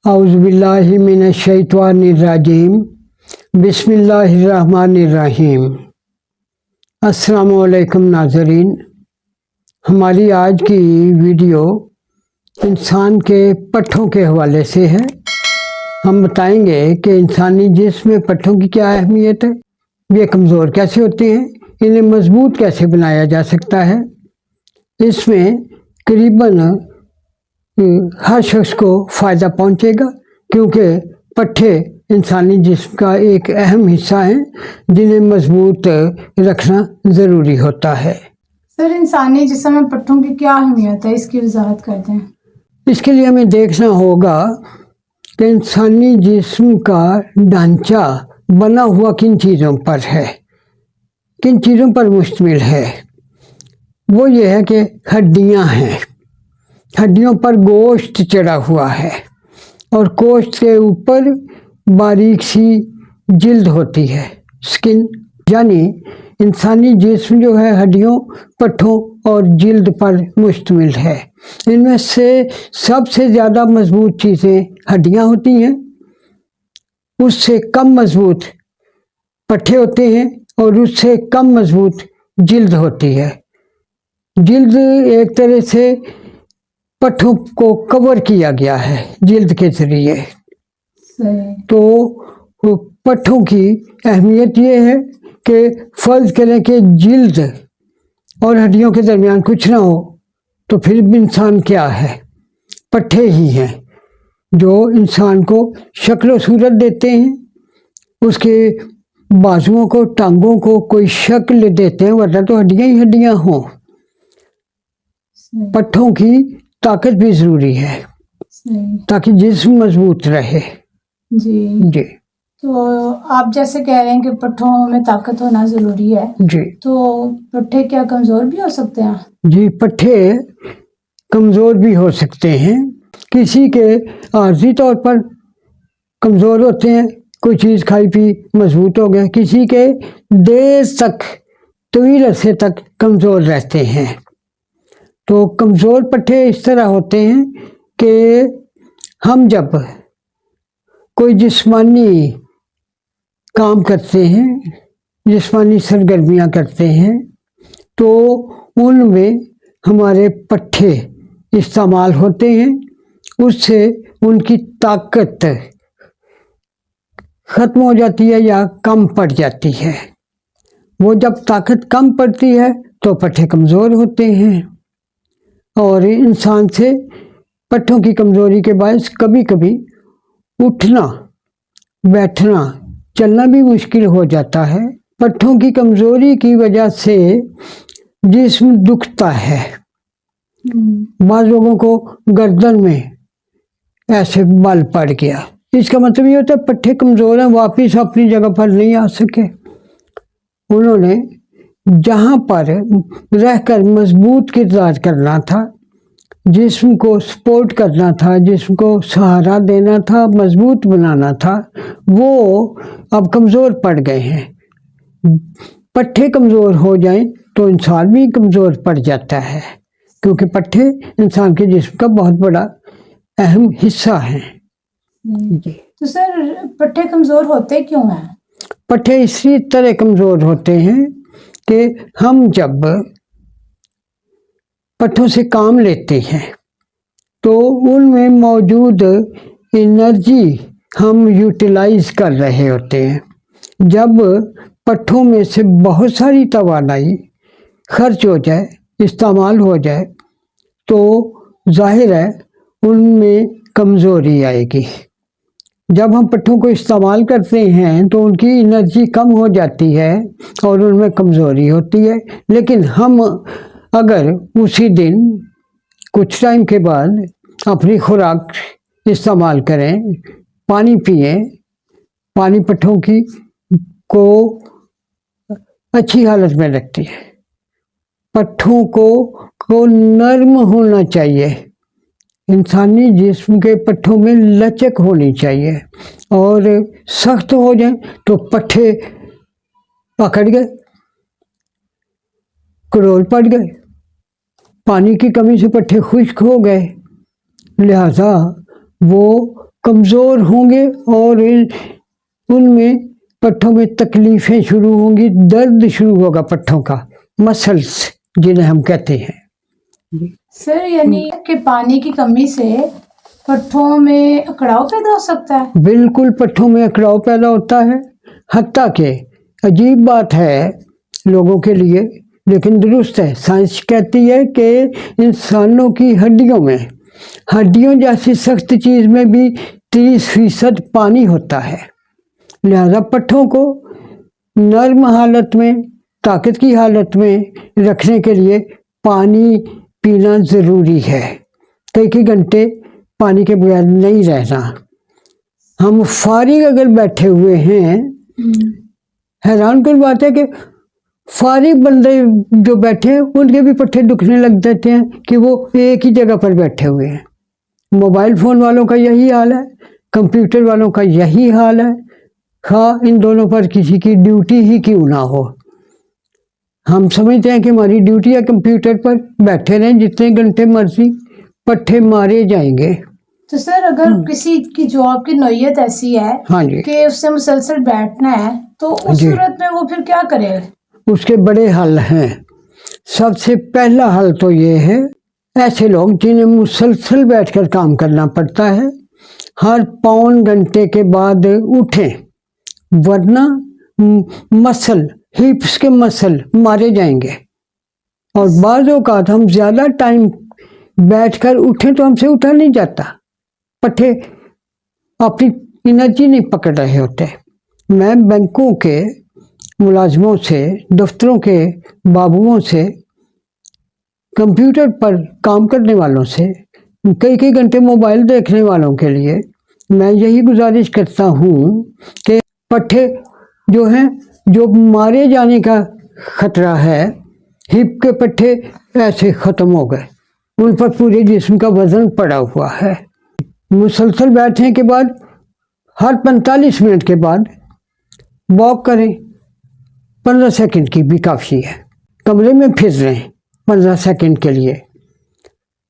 औज़ुबिल्लाहि मिनश्शैतानिर्रजीम बिस्मिल्लाहिर्रहमानिर्रहीम। अस्सलामु अलैकुम नाज़रीन, हमारी आज की वीडियो इंसान के पट्ठों के हवाले से है। हम बताएंगे कि इंसानी जिस्म में पट्ठों की क्या अहमियत है, ये कमज़ोर कैसे होते हैं, इन्हें मजबूत कैसे बनाया जा सकता है। इसमें करीबन हर शख्स को फ़ायदा पहुंचेगा, क्योंकि पट्ठे इंसानी जिस्म का एक अहम हिस्सा हैं जिन्हें मजबूत रखना ज़रूरी होता है। सर, इंसानी जिस्म में पट्ठों की क्या अहमियत है, इसकी वजाहत करते हैं। इसके लिए हमें देखना होगा कि इंसानी जिस्म का ढांचा बना हुआ किन चीज़ों पर है, किन चीज़ों पर मुश्तमिल है। वो ये है कि हड्डियाँ हैं, हड्डियों पर गोश्त चढ़ा हुआ है और गोश्त के ऊपर बारीक सी जिल्द होती है, स्किन। यानी इंसानी जिस्म जो है हड्डियों, पट्ठों और जिल्द पर मुश्तमिल है। इनमें से सबसे ज़्यादा मजबूत चीज़ें हड्डियाँ होती हैं, उससे कम मजबूत पट्ठे होते हैं और उससे कम मजबूत जिल्द होती है। जिल्द एक तरह से पट्ठों को कवर किया गया है जिल्द के ज़रिए। तो पट्ठों की अहमियत ये है कि फ़र्ज़ करें कि जिल्द और हड्डियों के दरमियान कुछ ना हो तो फिर भी इंसान क्या है, पट्ठे ही हैं जो इंसान को शक्ल व सूरत देते हैं, उसके बाजुओं को, टांगों को कोई शक्ल देते हैं, वरना तो हड्डियाँ ही हड्डियाँ हों। पट्ठों की ताकत भी ज़रूरी है ताकि जिस्म मजबूत रहे। जी। तो आप जैसे कह रहे हैं कि पट्ठों में ताकत होना ज़रूरी है जी, तो पट्ठे क्या कमज़ोर भी हो सकते हैं? जी, पट्ठे कमज़ोर भी हो सकते हैं। किसी के आर्जी तौर पर कमज़ोर होते हैं, कोई चीज़ खाई पी मजबूत हो गया, किसी के देर तक, तवील अरसे तक कमज़ोर रहते हैं। तो कमज़ोर पट्ठे इस तरह होते हैं कि हम जब कोई जिस्मानी काम करते हैं, जिस्मानी सरगर्मियाँ करते हैं, तो उनमें हमारे पट्ठे इस्तेमाल होते हैं, उससे उनकी ताकत ख़त्म हो जाती है या कम पड़ जाती है। वो जब ताकत कम पड़ती है तो पट्ठे कमज़ोर होते हैं और इंसान से पट्ठों की कमज़ोरी के बायस कभी कभी उठना, बैठना, चलना भी मुश्किल हो जाता है। पट्ठों की कमज़ोरी की वजह से जिस्म दुखता है। बाज़ लोगों को गर्दन में ऐसे बल पड़ गया, इसका मतलब ये होता है पट्ठे कमज़ोर हैं, वापस अपनी जगह पर नहीं आ सके। उन्होंने जहाँ पर रहकर मजबूत किरदार करना था, जिस्म को सपोर्ट करना था, जिस्म को सहारा देना था, मजबूत बनाना था, वो अब कमज़ोर पड़ गए हैं। पट्ठे कमज़ोर हो जाएं तो इंसान भी कमज़ोर पड़ जाता है, क्योंकि पट्ठे इंसान के जिस्म का बहुत बड़ा अहम हिस्सा हैं। जी। तो सर, पट्ठे कमज़ोर होते क्यों हैं? पट्ठे इसी तरह कमज़ोर होते हैं कि हम जब पट्ठों से काम लेते हैं तो उनमें मौजूद एनर्जी हम यूटिलाइज कर रहे होते हैं। जब पट्ठों में से बहुत सारी तवानाई खर्च हो जाए, इस्तेमाल हो जाए, तो जाहिर है उनमें कमज़ोरी आएगी। जब हम पट्ठों को इस्तेमाल करते हैं तो उनकी एनर्जी कम हो जाती है और उनमें कमज़ोरी होती है। लेकिन हम अगर उसी दिन कुछ टाइम के बाद अपनी खुराक इस्तेमाल करें, पानी पिए, पानी पट्ठों की को अच्छी हालत में रखती है। पट्ठों को नर्म होना चाहिए, इंसानी जिस्म के पट्ठों में लचक होनी चाहिए, और सख्त हो जाए तो पट्ठे पकड़ गए, करोल पड़ गए, पानी की कमी से पट्ठे खुश्क हो गए, लिहाजा वो कमज़ोर होंगे और उनमें पट्ठों में तकलीफ़ें शुरू होंगी, दर्द शुरू होगा पट्ठों का, मसल्स जिन्हें हम कहते हैं। सर यानी कि पानी की कमी से पट्ठों में अकड़ाव पैदा हो सकता है? बिल्कुल पट्ठों में अकड़ाव पैदा होता है, हत्ता के अजीब बात है लोगों के लिए लेकिन दुरुस्त है। साइंस कहती है कि इंसानों की हड्डियों जैसी सख्त चीज़ में भी 30% पानी होता है। लिहाजा पट्ठों को नर्म हालत में, ताकत की हालत में रखने के लिए पानी पीना ज़रूरी है। कई घंटे पानी के बगैर नहीं रहना। हम फारिग अगर बैठे हुए हैं, हैरान कर बात है कि फारिग बंदे जो बैठे हैं उनके भी पट्ठे दुखने लग जाते हैं कि वो एक ही जगह पर बैठे हुए हैं। मोबाइल फ़ोन वालों का यही हाल है, कंप्यूटर वालों का यही हाल है। हाँ, इन दोनों पर किसी की ड्यूटी ही क्यों ना हो। हम समझते हैं कि हमारी ड्यूटी है कंप्यूटर पर, बैठे रहें जितने घंटे मर्जी, पट्ठे मारे जाएंगे। तो सर अगर किसी की जॉब की नौयत ऐसी है हाँ जी, कि उससे मुसलसल बैठना है तो उस जी। सूरत में वो फिर क्या करे? उसके बड़े हल हैं। सबसे पहला हल तो ये है, ऐसे लोग जिन्हें मुसलसल बैठकर काम करना पड़ता है, हर पौन घंटे के बाद उठें, वरना मसल, हिप्स के मसल मारे जाएंगे। और बाज़ औक़ात हम ज़्यादा टाइम बैठकर उठें तो हमसे उठा नहीं जाता, पट्ठे अपनी एनर्जी नहीं पकड़ रहे होते। मैं बैंकों के मुलाजमों से, दफ्तरों के बाबुओं से, कंप्यूटर पर काम करने वालों से, कई घंटे मोबाइल देखने वालों के लिए मैं यही गुजारिश करता हूँ कि पट्ठे जो हैं, जो मारे जाने का ख़तरा है, हिप के पट्ठे ऐसे ख़त्म हो गए, उन पर पूरे जिस्म का वज़न पड़ा हुआ है। मुसलसल बैठने के बाद हर 45 मिनट के बाद वॉक करें, 15 सेकंड की भी काफ़ी है। कमरे में फिर रहें 15 सेकंड के लिए,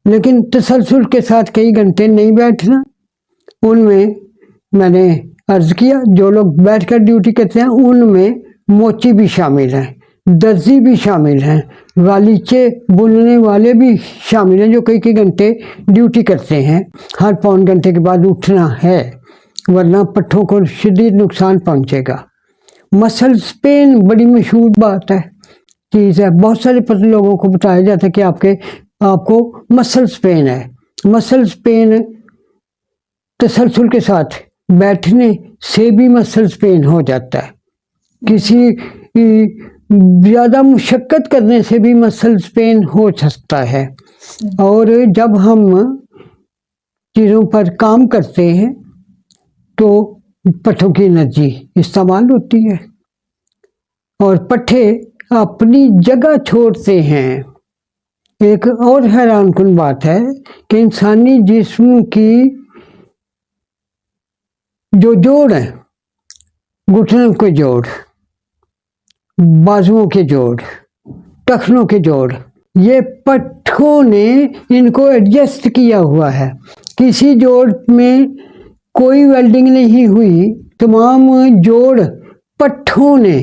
लेकिन तसलसल के साथ कई घंटे नहीं बैठना। उनमें मैंने अर्ज़ किया, जो लोग बैठकर ड्यूटी करते हैं उनमें मोची भी शामिल हैं, दर्जी भी शामिल हैं, गालीचे बुनने वाले भी शामिल हैं, जो कई घंटे ड्यूटी करते हैं। हर पौन घंटे के बाद उठना है, वरना पट्ठों को शदीद नुकसान पहुंचेगा। मसल पेन बड़ी मशहूर बात है, चीज़ है। बहुत सारे लोगों को बताया जाता है कि आपको मसल्स पेन है। मसल्स पेन तसलसल के साथ बैठने से भी मसल्स पेन हो जाता है। किसी ज़्यादा मुशक्क़त करने से भी मसल्स पेन हो सकता है। और जब हम चीज़ों पर काम करते हैं तो पट्ठों की एनर्जी इस्तेमाल होती है और पट्ठे अपनी जगह छोड़ते हैं। एक और हैरानकुन बात है कि इंसानी जिस्म की जो जोड़ है, घुटनों के जोड़, बाजुओं के जोड़, टखनों के जोड़, ये पट्ठों ने इनको एडजस्ट किया हुआ है। किसी जोड़ में कोई वेल्डिंग नहीं हुई, तमाम जोड़ पट्ठों ने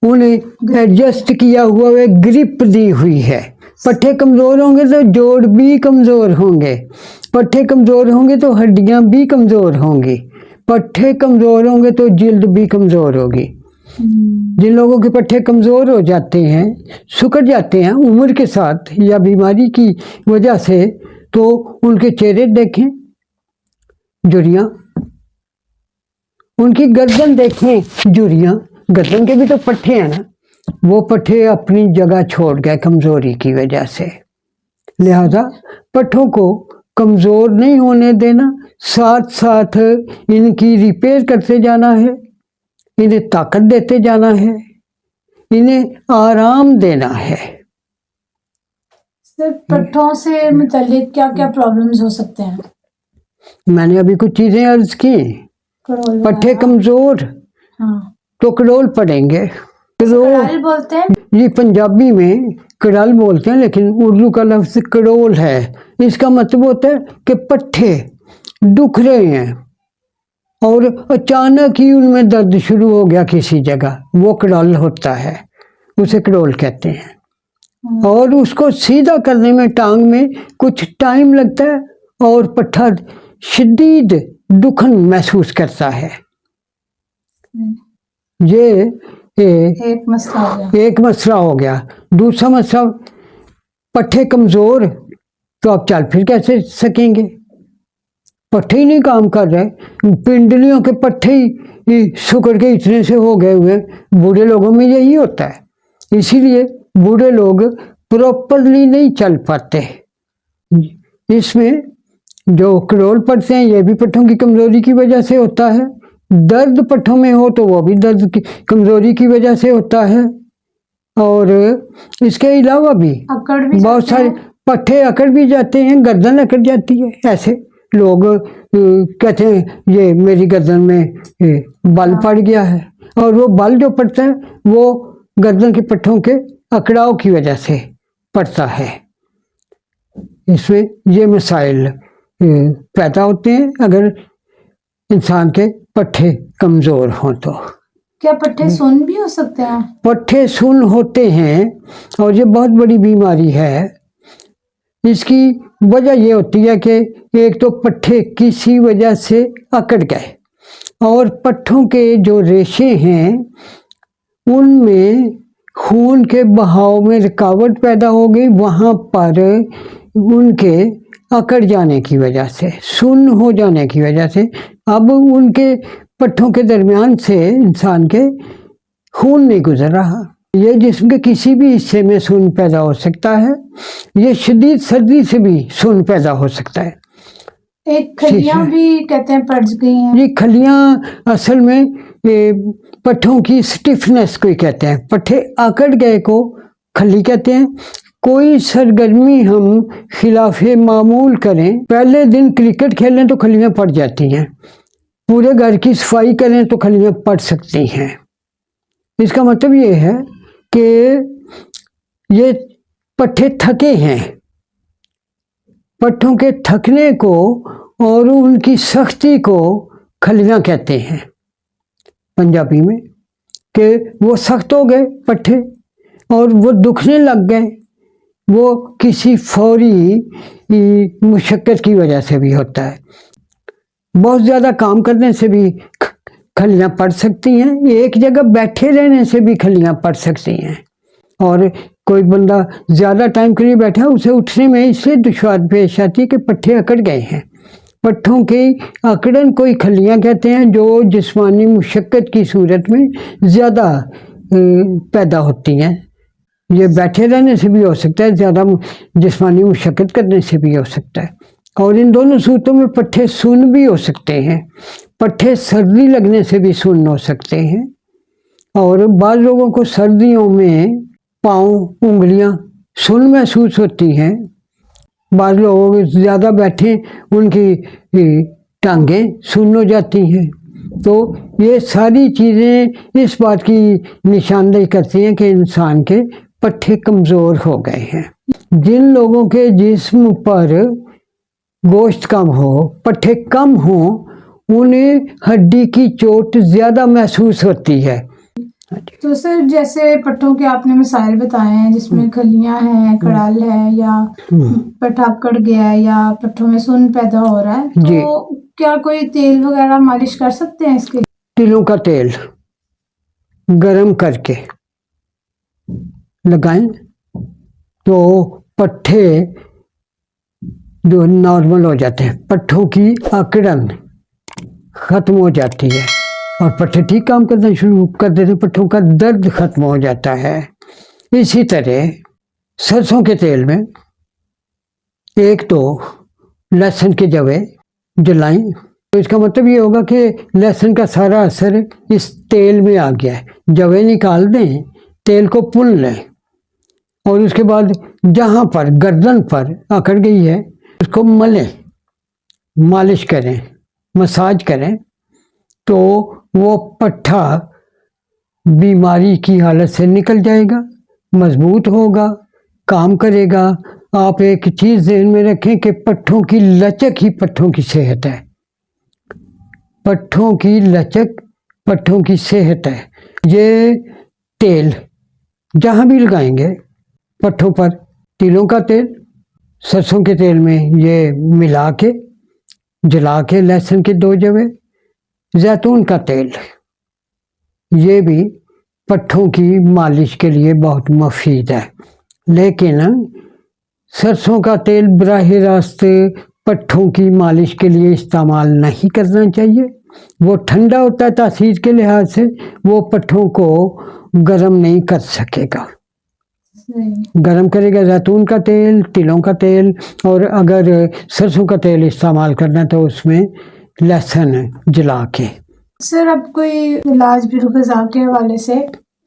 उन्हें एडजस्ट किया हुआ है, ग्रिप दी हुई है। पट्ठे कमज़ोर होंगे तो जोड़ भी कमज़ोर होंगे, पट्ठे कमज़ोर होंगे तो हड्डियां भी कमज़ोर होंगी, पट्ठे कमज़ोर होंगे तो जिल्द भी कमज़ोर होगी। जिन लोगों के पट्ठे कमज़ोर हो जाते हैं, सिकुड़ जाते हैं उम्र के साथ या बीमारी की वजह से, तो उनके चेहरे देखें, झुर्रियाँ, उनकी गर्दन देखें, झुर्रियाँ, गर्दन के भी तो पट्ठे हैं ना, वो पट्ठे अपनी जगह छोड़ गए कमज़ोरी की वजह से। लिहाजा पट्ठों को कमज़ोर नहीं होने देना, साथ साथ इनकी रिपेयर करते जाना है, इन्हें ताकत देते जाना है, इन्हें आराम देना है। सर पट्ठों से मुतालिक क्या क्या प्रॉब्लम्स हो सकते हैं? मैंने अभी कुछ चीज़ें अर्ज़ की। कड़ोल पट्ठे वगैरह? कमज़ोर हाँ, तो कड़ोल पड़ेंगे। कड़ाल बोलते हैं। ये पंजाबी में कड़ाल बोलते हैं, लेकिन उर्दू का लफ्ज़ कड़ोल है। इसका मतलब होता है कि पट्ठे दुख रहे हैं, और अचानक ही उनमें दर्द शुरू हो गया किसी जगह, वो क्रॉल होता है, उसे क्रॉल कहते हैं। और उसको सीधा करने में टांग में कुछ टाइम लगता है और पट्ठा शदीद दुखन महसूस करता है। ये एक मसला हो गया। दूसरा मसला, पट्ठे कमजोर तो आप चल फिर कैसे सकेंगे? पट्ठे ही नहीं काम कर रहे, पिंडलियों के पट्ठे ही सुकड़ के इतने से हो गए हुए। बूढ़े लोगों में यही होता है, इसीलिए बूढ़े लोग प्रॉपरली नहीं चल पाते। इसमें जो क्रोल पड़ते हैं ये भी पट्ठों की कमजोरी की वजह से होता है। दर्द पट्ठों में हो तो वो भी दर्द की कमजोरी की वजह से होता है। और इसके अलावा भी बहुत सारे पट्ठे अकड़ भी जाते हैं, गर्दन अकड़ जाती है। ऐसे लोग कहते हैं ये मेरी गर्दन में बल पड़ गया है, और वो बल जो पड़ता है वो गर्दन के पट्ठों के अकड़ाव की वजह से पड़ता है। इसमें ये मसाइल पैदा होते हैं अगर इंसान के पट्ठे कमजोर हों तो। क्या पट्ठे सुन्न भी हो सकते हैं? पट्ठे सुन्न होते हैं, और ये बहुत बड़ी बीमारी है। इसकी वजह ये होती है कि एक तो पट्ठे किसी वजह से अकड़ गए, और पट्ठों के जो रेशे हैं उनमें खून के बहाव में रुकावट पैदा हो गई। वहाँ पर उनके अकड़ जाने की वजह से, सुन्न हो जाने की वजह से अब उनके पट्ठों के दरमियान से इंसान के खून नहीं गुजर रहा। ये जिस्म के किसी भी हिस्से में सुन्न पैदा हो सकता है। ये शदीद सर्दी से भी सुन्न पैदा हो सकता है। एक खलियां भी कहते हैं पड़ गई हैं। ये खलियां असल में पट्ठों की स्टिफनेस को कहते हैं। पट्ठे अकड़ गए को खली कहते हैं। कोई सरगर्मी हम खिलाफे मामूल करें, पहले दिन क्रिकेट खेलें तो खलियां पड़ जाती हैं, पूरे घर की सफाई करें तो खलियां पड़ सकती हैं। इसका मतलब ये है कि ये पट्ठे थके हैं। पट्ठों के थकने को और उनकी सख्ती को खलियां कहते हैं पंजाबी में, कि वो सख्त हो गए पट्ठे और वो दुखने लग गए। वो किसी फौरी मुशक्कत की वजह से भी होता है। बहुत ज़्यादा काम करने से भी खलियां पड़ सकती हैं। एक जगह बैठे रहने से भी खलियां पड़ सकती हैं। और कोई बंदा ज़्यादा टाइम के लिए बैठा, उसे उठने में इसलिए दुश्वार पेश आती है कि पट्ठे अकड़ गए हैं। पट्ठों की अकड़न कोई खलियां कहते हैं जो जिस्मानी मुशक्कत की सूरत में ज़्यादा पैदा होती हैं। ये बैठे रहने से भी हो सकता है, ज़्यादा जिस्मानी मुशक्कत करने से भी हो सकता है। और इन दोनों सूरतों में पट्ठे सुन्न भी हो सकते हैं। पट्ठे सर्दी लगने से भी सुन्न हो सकते हैं। और बाज़ लोगों को सर्दियों में पाँव, उंगलियां सुन्न महसूस होती हैं। बाज़ लोग ज़्यादा बैठे उनकी टांगें सुन्न हो जाती हैं। तो ये सारी चीज़ें इस बात की निशानदेही करती हैं कि इंसान के पट्ठे कमज़ोर हो गए हैं। जिन लोगों के जिस्म पर गोश्त कम हो, पट्ठे कम हो, उन्हें हड्डी की चोट ज़्यादा महसूस होती है। तो सर जैसे पट्ठों के आपने मिसाइल बताए हैं जिसमें खलियां हैं, कड़ाल है, या पट्ठा अकड़ गया है, या पट्ठों में सुन्न पैदा हो रहा है, तो क्या कोई तेल वगैरह मालिश कर सकते हैं इसके? तिलों का तेल गरम करके लगाएं तो पट्ठे जो नॉर्मल हो जाते हैं। पट्ठों की अकड़न ख़त्म हो जाती है और पट्ठे ठीक काम करना शुरू कर देते हैं। पट्ठों का दर्द ख़त्म हो जाता है। इसी तरह सरसों के तेल में एक तो लहसुन के जवे जलाएं, तो इसका मतलब ये होगा कि लहसुन का सारा असर इस तेल में आ गया है। जवे निकाल दें, तेल को पुन लें, और उसके बाद जहाँ पर गर्दन पर अकड़ गई है उसको मलें, मालिश करें, मसाज करें, तो वो पट्ठा बीमारी की हालत से निकल जाएगा, मजबूत होगा, काम करेगा। आप एक चीज़ ध्यान में रखें कि पट्ठों की लचक ही पट्ठों की सेहत है। पट्ठों की लचक, पट्ठों की सेहत है। ये तेल जहाँ भी लगाएंगे पट्ठों पर, तिलों का तेल, सरसों के तेल में ये मिला के जला के, लहसुन के 2 जवे, जैतून का तेल, ये भी पट्ठों की मालिश के लिए बहुत मुफीद है। लेकिन सरसों का तेल बराह रास्त पट्ठों की मालिश के लिए इस्तेमाल नहीं करना चाहिए। वो ठंडा होता है तासीर के लिहाज से, वो पट्ठों को गर्म नहीं कर सकेगा। गर्म करेगा जैतून का तेल, तिलों का तेल, और अगर सरसों का तेल इस्तेमाल करना तो उसमें लहसुन जला के। सर, अब कोई इलाज भी ग़िज़ा के हवाले से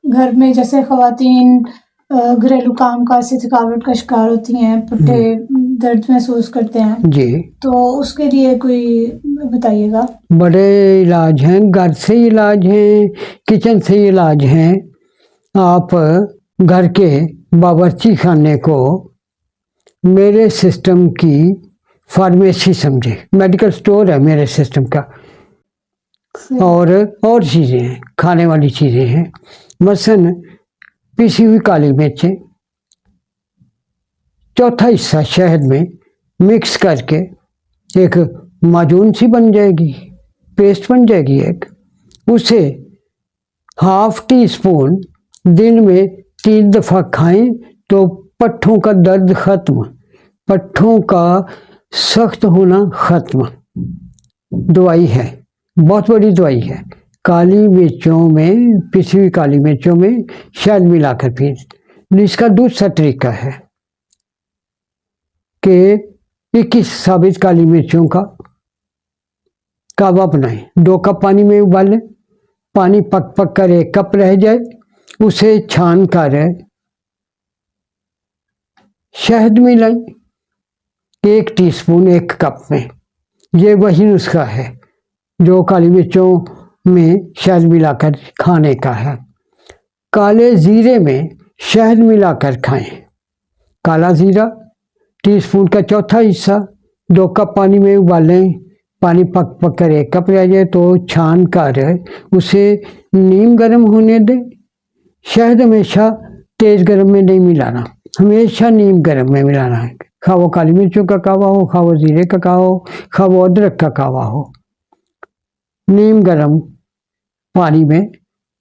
घर में, जैसे ख़वातीन घरेलू काम काज से थकावट का शिकार होती हैं, पुट्ठे दर्द महसूस करते हैं जी, तो उसके लिए कोई बताइएगा। बड़े इलाज हैं, घर से इलाज हैं, किचन से इलाज हैं। आप घर के बावर्ची खाने को मेरे सिस्टम की फार्मेसी समझे, मेडिकल स्टोर है मेरे सिस्टम का। और चीज़ें हैं, खाने वाली चीज़ें हैं, मसलन पिसी हुई काली मिर्चें, चौथा हिस्सा शहद में मिक्स करके एक माजून सी बन जाएगी, पेस्ट बन जाएगी एक। उसे ½ टीस्पून दिन में 3 दफ़ा खाएं तो पट्ठों का दर्द ख़त्म, पट्ठों का सख्त होना ख़त्म। दवाई है, बहुत बड़ी दवाई है। काली मिर्चों में, पिसी हुई काली मिर्चों में शहद मिलाकर पीएं। इसका दूसरा तरीका है कि 21 साबित काली मिर्चों का कावा बनाएं, 2 कप पानी में उबालें, पानी पक पक कर 1 कप रह जाए, उसे छान कर शहद मिलाएं 1 टीस्पून 1 कप में। ये वही नुस्खा है जो काली मिर्चों में शहद मिलाकर खाने का है। काले जीरे में शहद मिलाकर खाएं। काला जीरा टीस्पून का चौथा हिस्सा 2 कप पानी में उबालें, पानी पक पक कर 1 कप रह जाए तो छान कर उसे नीम गर्म होने दें। शहद हमेशा तेज गर्म में नहीं मिलाना, हमेशा नीम गर्म में मिलाना है। खा वो काली मिर्चों का कावा हो, खा वो जीरे का कावा हो, खा वो अदरक का कावा हो, नीम गर्म पानी में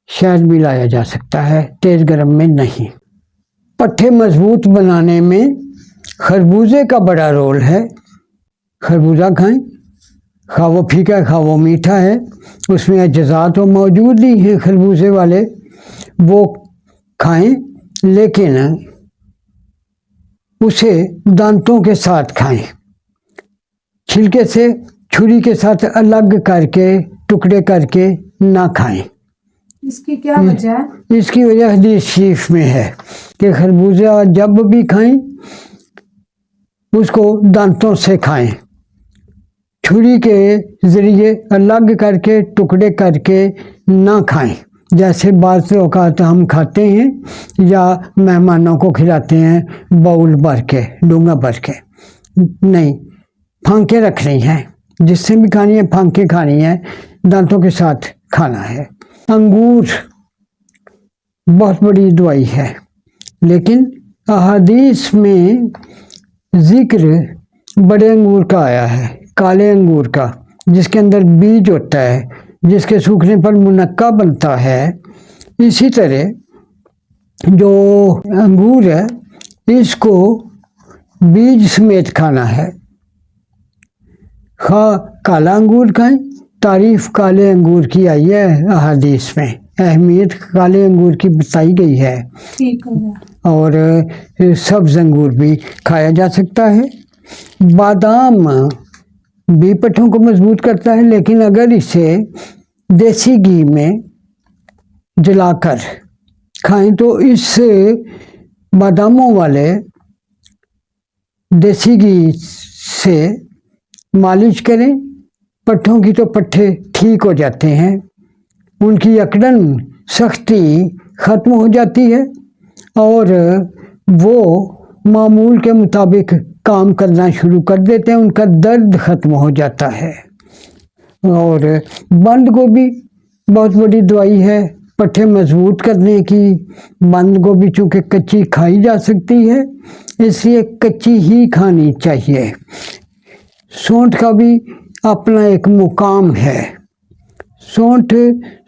शहद मिलाया जा सकता है, तेज गर्म में नहीं। पट्ठे मजबूत बनाने में खरबूजे का बड़ा रोल है। खरबूजा खाएं, खा वो फीका खा वो मीठा है, उसमें अज्जा तो मौजूद ही हैं खरबूजे वाले, वो खाएं, लेकिन उसे दांतों के साथ खाएं, छिलके से छुरी के साथ अलग करके टुकड़े करके ना खाएं। इसकी क्या वजह है? इसकी वजह हदीस शरीफ में है कि खरबूजा जब भी खाएं उसको दांतों से खाएं, छुरी के ज़रिए अलग करके टुकड़े करके ना खाएं। जैसे बाज़ औक़ात हम खाते हैं या मेहमानों को खिलाते हैं बाउल भर के, डूंगा भर के, नहीं, फांके रखनी हैं, जिससे भी खानी है फांके खानी है, दांतों के साथ खाना है। अंगूर बहुत बड़ी दवाई है, लेकिन अहादीस में जिक्र बड़े अंगूर का आया है, काले अंगूर का, जिसके अंदर बीज होता है, जिसके सूखने पर मुनक्का बनता है। इसी तरह जो अंगूर है इसको बीज समेत खाना है। काला अंगूर खाएं, तारीफ काले अंगूर की आई है अहादीस में, अहमियत काले अंगूर की बताई गई है। ठीक हो गया। और सब्ज अंगूर भी खाया जा सकता है। बादाम भी पट्ठों को मजबूत करता है, लेकिन अगर इसे देसी घी में जलाकर खाएं तो इस बादामों वाले देसी घी से मालिश करें पट्ठों की तो पट्ठे ठीक हो जाते हैं, उनकी अकड़न सख्ती ख़त्म हो जाती है और वो मामूल के मुताबिक काम करना शुरू कर देते हैं, उनका दर्द ख़त्म हो जाता है। और बंद गोभी बहुत बड़ी दवाई है पट्ठे मजबूत करने की। बंद गोभी चूँकि कच्ची खाई जा सकती है, इसलिए कच्ची ही खानी चाहिए। सौंठ का भी अपना एक मुकाम है। सौंठ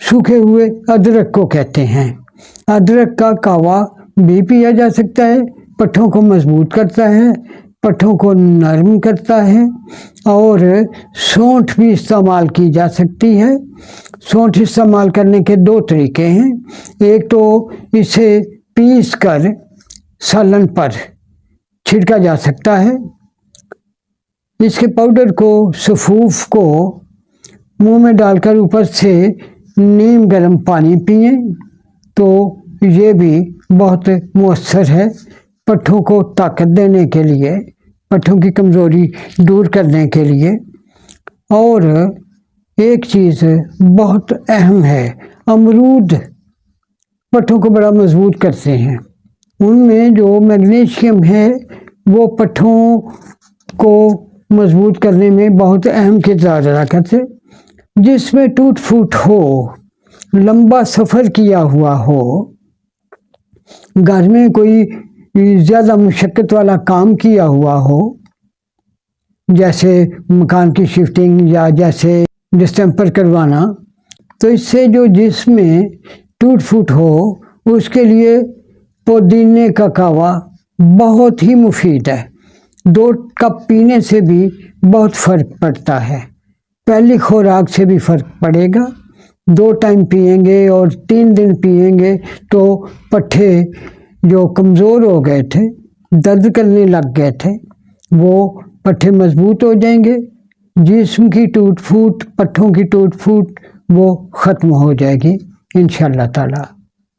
सूखे हुए अदरक को कहते हैं। अदरक का कावा भी पिया जा सकता है, पट्ठों को मजबूत करता है, पट्ठों को नरम करता है। और सौंठ भी इस्तेमाल की जा सकती है। सौंठ इस्तेमाल करने के दो तरीके हैं। एक तो इसे पीस कर सालन पर छिड़का जा सकता है। इसके पाउडर को सफूफ को मुंह में डालकर ऊपर से नीम गर्म पानी पिएं तो ये भी बहुत मौसर है पट्ठों को ताकत देने के लिए, पट्ठों की कमज़ोरी दूर करने के लिए। और एक चीज़ बहुत अहम है, अमरूद पट्ठों को बड़ा मजबूत करते हैं। उनमें जो मैग्नीशियम है वो पट्ठों को मजबूत करने में बहुत अहम किरदार अदा करते। जिसमें टूट फूट हो, लंबा सफ़र किया हुआ हो, घर में कोई ज़्यादा मुशक्क़त वाला काम किया हुआ हो, जैसे मकान की शिफ्टिंग या जैसे डिस्टेंपर करवाना, तो इससे जो जिसमें टूट फूट हो उसके लिए पुदीने का कावा बहुत ही मुफीद है। 2 कप पीने से भी बहुत फ़र्क पड़ता है। पहली खुराक से भी फ़र्क पड़ेगा। 2 टाइम पिएंगे और 3 दिन पिएंगे तो पट्ठे जो कमज़ोर हो गए थे, दर्द करने लग गए थे, वो पट्ठे मजबूत हो जाएंगे। जिस्म की टूट फूट, पट्ठों की टूट फूट वो ख़त्म हो जाएगी इंशाअल्लाह ताला।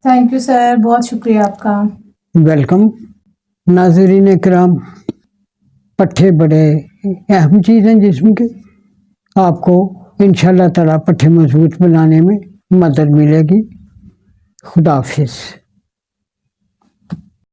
थैंक यू सर, बहुत शुक्रिया आपका। वेलकम। नाज़रीन किराम, पट्ठे बड़े अहम चीज़ हैं जिस्म के। आपको इंशाअल्लाह ताला पट्ठे मजबूत बनाने में मदद मिलेगी। खुदा हाफिज़।